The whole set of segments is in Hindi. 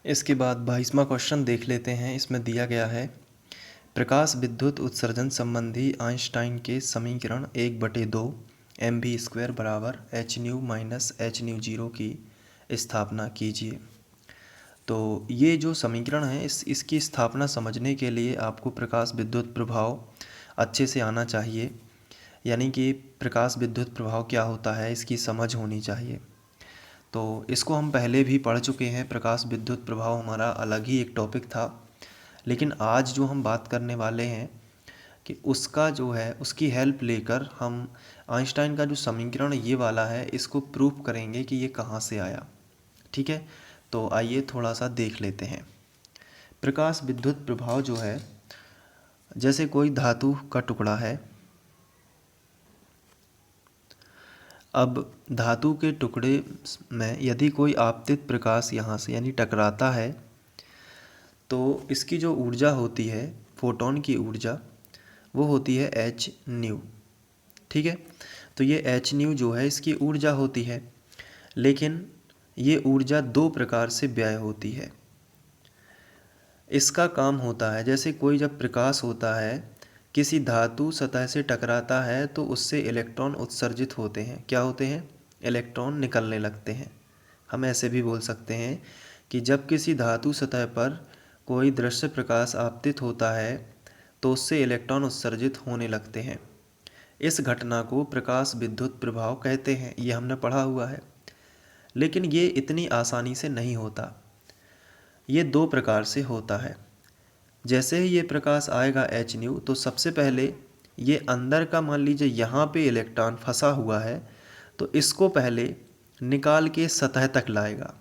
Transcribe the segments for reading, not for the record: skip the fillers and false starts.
इसके बाद 22वां क्वेश्चन देख लेते हैं। इसमें दिया गया है प्रकाश विद्युत उत्सर्जन संबंधी आइंस्टाइन के समीकरण 1/2 mv² बराबर H new minus H mu zero की स्थापना कीजिए। तो ये जो समीकरण है इसकी स्थापना समझने के लिए आपको प्रकाश विद्युत प्रभाव अच्छे से आना चाहिए, यानी कि प्रकाश विद्युत प्रभाव क्या होता है इसकी समझ होनी चाहिए। तो इसको हम पहले भी पढ़ चुके हैं। प्रकाश विद्युत प्रभाव हमारा अलग ही एक टॉपिक था, लेकिन आज जो हम बात करने वाले हैं कि उसका जो है उसकी हेल्प लेकर हम आइंस्टाइन का जो समीकरण ये वाला है इसको प्रूफ करेंगे कि ये कहाँ से आया। ठीक है, तो आइए थोड़ा सा देख लेते हैं। प्रकाश विद्युत प्रभाव जो है, जैसे कोई धातु का टुकड़ा है। अब धातु के टुकड़े में यदि कोई आपतित प्रकाश यहाँ से यानी टकराता है तो इसकी जो ऊर्जा होती है, फोटोन की ऊर्जा, वो होती है एच न्यू। ठीक है, तो ये एच न्यू जो है इसकी ऊर्जा होती है, लेकिन ये ऊर्जा दो प्रकार से व्यय होती है। इसका काम होता है, जैसे कोई जब प्रकाश होता है किसी धातु सतह से टकराता है तो उससे इलेक्ट्रॉन उत्सर्जित होते हैं। क्या होते हैं? इलेक्ट्रॉन निकलने लगते हैं। हम ऐसे भी बोल सकते हैं कि जब किसी धातु सतह पर कोई दृश्य प्रकाश आपतित होता है तो उससे इलेक्ट्रॉन उत्सर्जित होने लगते हैं। इस घटना को प्रकाश विद्युत प्रभाव कहते हैं, ये हमने पढ़ा हुआ है। लेकिन ये इतनी आसानी से नहीं होता, ये दो प्रकार से होता है। जैसे ही ये प्रकाश आएगा एच न्यू, तो सबसे पहले ये अंदर का, मान लीजिए यहाँ पे इलेक्ट्रॉन फंसा हुआ है, तो इसको पहले निकाल के सतह तक लाएगा।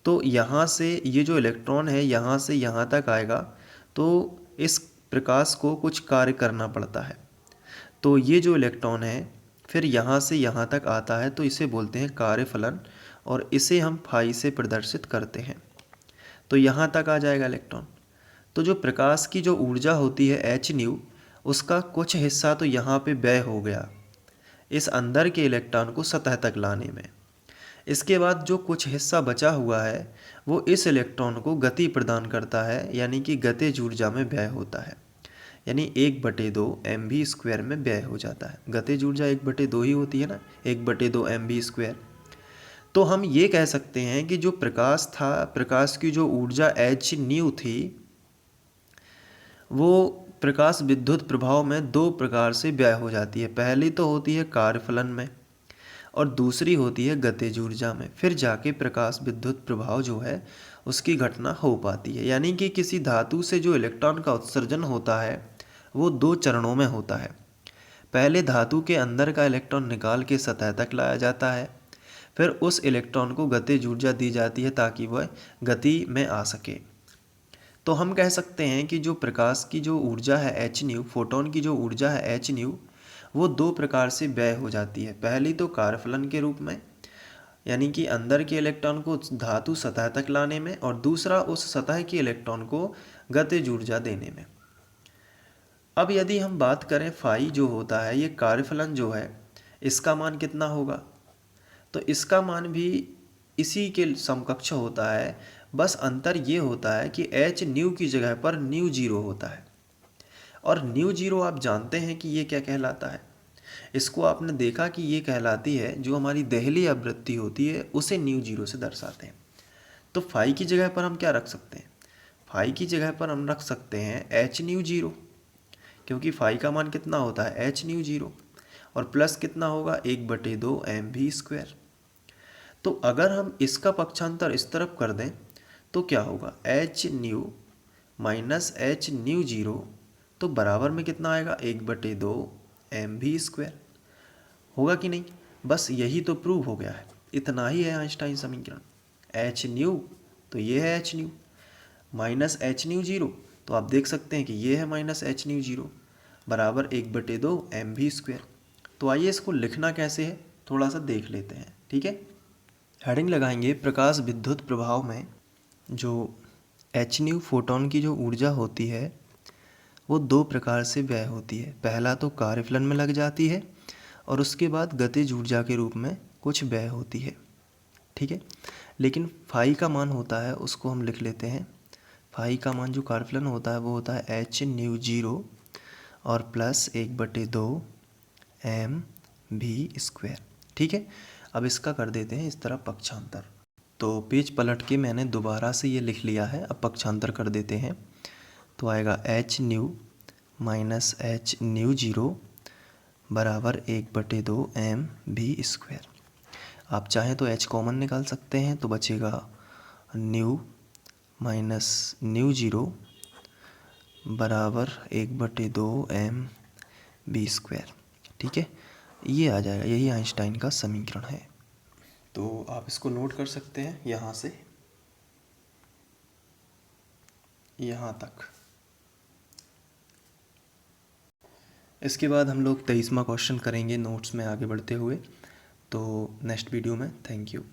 तो यहाँ से ये जो इलेक्ट्रॉन है यहाँ से यहाँ तक आएगा, तो इस प्रकाश को कुछ कार्य करना पड़ता है। तो ये जो इलेक्ट्रॉन है फिर यहाँ से यहाँ तक आता है, तो इसे बोलते हैं कार्यफलन, और इसे हम फाई से प्रदर्शित करते हैं। तो यहाँ तक आ जाएगा इलेक्ट्रॉन। तो जो प्रकाश की जो ऊर्जा होती है एच न्यू, उसका कुछ हिस्सा तो यहाँ पे व्यय हो गया इस अंदर के इलेक्ट्रॉन को सतह तक लाने में। इसके बाद जो कुछ हिस्सा बचा हुआ है वो इस इलेक्ट्रॉन को गति प्रदान करता है, यानी कि गतिज ऊर्जा में व्यय होता है, यानी 1/2 mv² में व्यय हो जाता है। गतिज ऊर्जा 1/2 ही होती है ना, 1/2 mv²। तो हम ये कह सकते हैं कि जो प्रकाश था, प्रकाश की जो ऊर्जा एच न्यू थी, वो प्रकाश विद्युत प्रभाव में दो प्रकार से व्यय हो जाती है। पहली तो होती है कार्यफलन में और दूसरी होती है गतिज ऊर्जा में। फिर जाके प्रकाश विद्युत प्रभाव जो है उसकी घटना हो पाती है। यानी कि किसी धातु से जो इलेक्ट्रॉन का उत्सर्जन होता है वो दो चरणों में होता है। पहले धातु के अंदर का इलेक्ट्रॉन निकाल के सतह तक लाया जाता है, फिर उस इलेक्ट्रॉन को गतिज ऊर्जा दी जाती है ताकि वह गति में आ सके। तो हम कह सकते हैं कि जो प्रकाश की जो ऊर्जा है एच न्यू, फोटोन की जो ऊर्जा है एच न्यू, वो दो प्रकार से व्यय हो जाती है। पहली तो कार्यफलन के रूप में, यानी कि अंदर के इलेक्ट्रॉन को धातु सतह तक लाने में, और दूसरा उस सतह के इलेक्ट्रॉन को गतिज ऊर्जा देने में। अब यदि हम बात करें फाई जो होता है, ये कार्यफलन जो है, इसका मान कितना होगा? तो इसका मान भी इसी के समकक्ष होता है, बस अंतर ये होता है कि एच न्यू की जगह पर न्यू जीरो होता है। और न्यू जीरो आप जानते हैं कि ये क्या कहलाता है। इसको आपने देखा कि ये कहलाती है, जो हमारी देहली आवृत्ति होती है उसे न्यू जीरो से दर्शाते हैं। तो फाई की जगह पर हम क्या रख सकते हैं? फाई की जगह पर हम रख सकते हैं एच न्यू जीरो, क्योंकि फाई का मान कितना होता है? एच न्यू जीरो, और प्लस कितना होगा? 1/2 mv²। तो अगर हम इसका पक्षांतर इस तरफ कर दें तो क्या होगा? H new minus H mu zero, तो बराबर में कितना आएगा? 1/2 mv²। होगा कि नहीं? बस यही तो प्रूव हो गया है, इतना ही है आइंस्टाइन समीकरण। एच न्यू तो ये है H new, minus H mu zero, तो आप देख सकते हैं कि ये है माइनस एच न्यू जीरो, बराबर 1/2 mv²। तो आइए इसको लिखना कैसे है थोड़ा सा देख लेते हैं। ठीक है, हेडिंग लगाएंगे प्रकाश विद्युत प्रभाव में जो एच न्यू फोटोन की जो ऊर्जा होती है वो दो प्रकार से व्यय होती है। पहला तो कार्यफलन में लग जाती है, और उसके बाद गतिज ऊर्जा के रूप में कुछ व्यय होती है। ठीक है, लेकिन फाई का मान होता है उसको हम लिख लेते हैं। फाई का मान जो कार्फलन होता है वो होता है एच न्यू जीरो और प्लस 1/2 एम भी स्क्वायर। ठीक है, अब इसका कर देते हैं इस तरह पक्षांतर। तो पेज पलट के मैंने दोबारा से ये लिख लिया है, अब पक्षांतर कर देते हैं। तो आएगा H new minus H mu zero बराबर 1/2 एम भी स्क्वायर। आप चाहें तो एच कॉमन निकाल सकते हैं, तो बचेगा न्यू माइनस न्यू जीरो बराबर 1/2 एम बी स्क्वायर। ठीक है, ये आ जाएगा, यही आइंस्टाइन का समीकरण है। तो आप इसको नोट कर सकते हैं यहाँ से यहाँ तक। इसके बाद हम लोग 23वां क्वेश्चन करेंगे नोट्स में आगे बढ़ते हुए। तो नेक्स्ट वीडियो में, थैंक यू।